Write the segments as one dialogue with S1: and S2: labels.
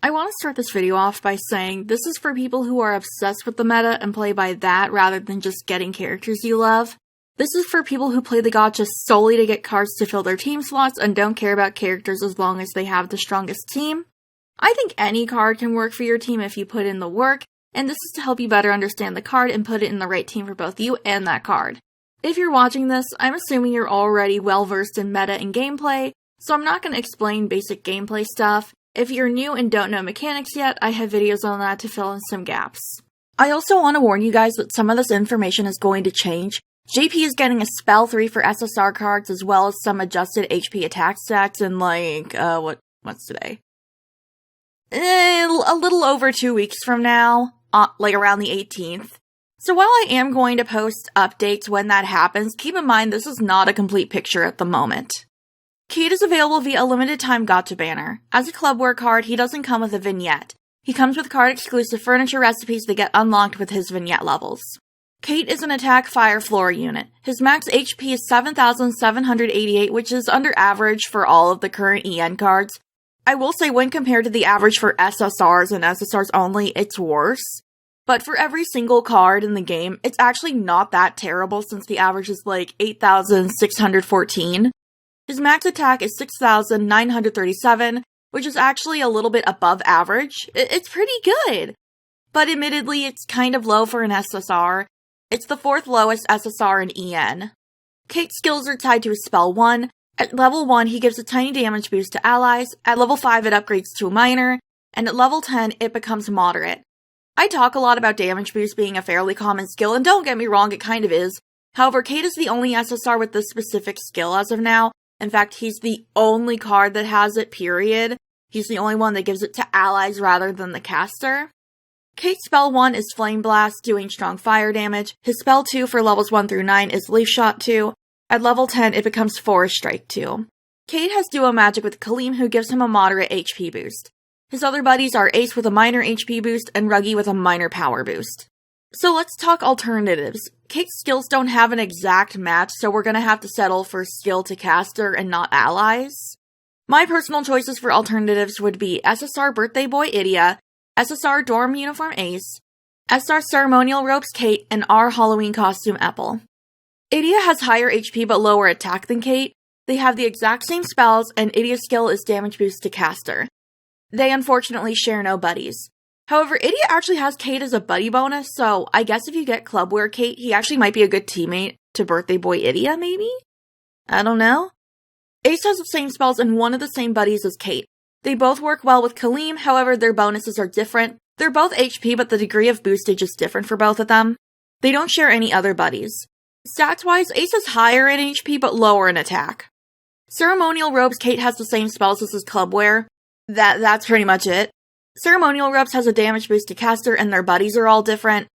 S1: I want to start this video off by saying this is for people who are obsessed with the meta and play by that rather than just getting characters you love. This is for people who play the gacha solely to get cards to fill their team slots and don't care about characters as long as they have the strongest team. I think any card can work for your team if you put in the work, and this is to help you better understand the card and put it in the right team for both you and that card. If you're watching this, I'm assuming you're already well versed in meta and gameplay, so I'm not going to explain basic gameplay stuff. If you're new and don't know mechanics yet, I have videos on that to fill in some gaps. I also want to warn you guys that some of this information is going to change. JP is getting a spell 3 for SSR cards as well as some adjusted HP attack stats in what's today? A little over 2 weeks from now, around the 18th. So while I am going to post updates when that happens, keep in mind this is not a complete picture at the moment. Kate is available via a limited time gacha banner. As a Clubwear card, he doesn't come with a vignette. He comes with card-exclusive furniture recipes that get unlocked with his vignette levels. Kate is an attack fire flora unit. His max HP is 7,788, which is under average for all of the current EN cards. I will say when compared to the average for SSRs and SSRs only, it's worse. But for every single card in the game, it's actually not that terrible since the average is like 8,614. His max attack is 6,937, which is actually a little bit above average. It's pretty good. But admittedly, it's kind of low for an SSR. It's the 4th lowest SSR in EN. Kate's skills are tied to his spell 1. At level 1, he gives a tiny damage boost to allies. At level 5, it upgrades to a minor. And at level 10, it becomes moderate. I talk a lot about damage boost being a fairly common skill, and don't get me wrong, it kind of is. However, Kate is the only SSR with this specific skill as of now. In fact, he's the only card that has it, period. He's the only one that gives it to allies rather than the caster. Kate's spell 1 is Flame Blast, doing strong fire damage. His spell 2 for levels 1 through 9 is Leaf Shot 2. At level 10, it becomes Forest Strike 2. Kate has duo magic with Kaleem, who gives him a moderate HP boost. His other buddies are Ace with a minor HP boost and Ruggy with a minor power boost. So let's talk alternatives. Kate's skills don't have an exact match, so we're gonna have to settle for skill to caster and not allies. My personal choices for alternatives would be SSR Birthday Boy Idia, SSR Dorm Uniform Ace, SR Ceremonial Robes Kate, and R Halloween Costume Apple. Idia has higher HP but lower attack than Kate. They have the exact same spells, and Idia's skill is damage boost to caster. They unfortunately share no buddies. However, Idia actually has Kate as a buddy bonus, so I guess if you get Clubwear Kate, he actually might be a good teammate to Birthday Boy Idia, maybe? I don't know. Ace has the same spells and one of the same buddies as Kate. They both work well with Kaleem, however their bonuses are different. They're both HP, but the degree of boostage is different for both of them. They don't share any other buddies. Stats-wise, Ace is higher in HP but lower in attack. Ceremonial Robes Kate has the same spells as his Clubwear. That's pretty much it. Ceremonial Robes has a damage boost to caster and their buddies are all different.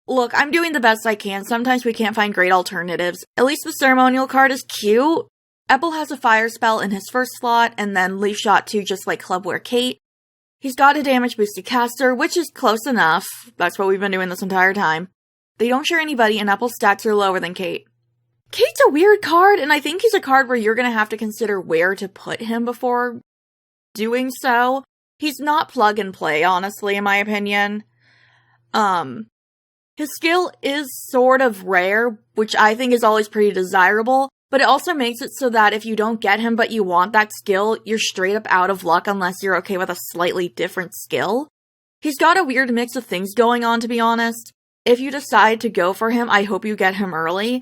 S1: Look, I'm doing the best I can. Sometimes we can't find great alternatives. At least the ceremonial card is cute. Apple has a fire spell in his first slot and then Leaf Shot 2 just like Clubwear Kate. He's got a damage boost to caster, which is close enough. That's what we've been doing this entire time. They don't share anybody and Apple's stats are lower than Kate. Kate's a weird card, and I think he's a card where you're gonna have to consider where to put him before doing so. He's not plug and play, honestly, in my opinion. His skill is sort of rare, which I think is always pretty desirable, but it also makes it so that if you don't get him but you want that skill, you're straight up out of luck unless you're okay with a slightly different skill. He's got a weird mix of things going on, to be honest. If you decide to go for him, I hope you get him early.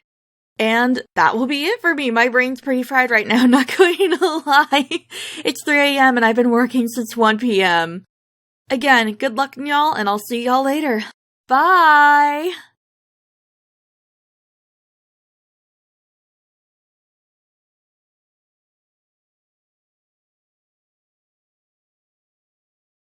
S1: And that will be it for me. My brain's pretty fried right now, not going to lie. It's 3 a.m. and I've been working since 1 p.m. Again, good luck y'all, and I'll see y'all later. Bye!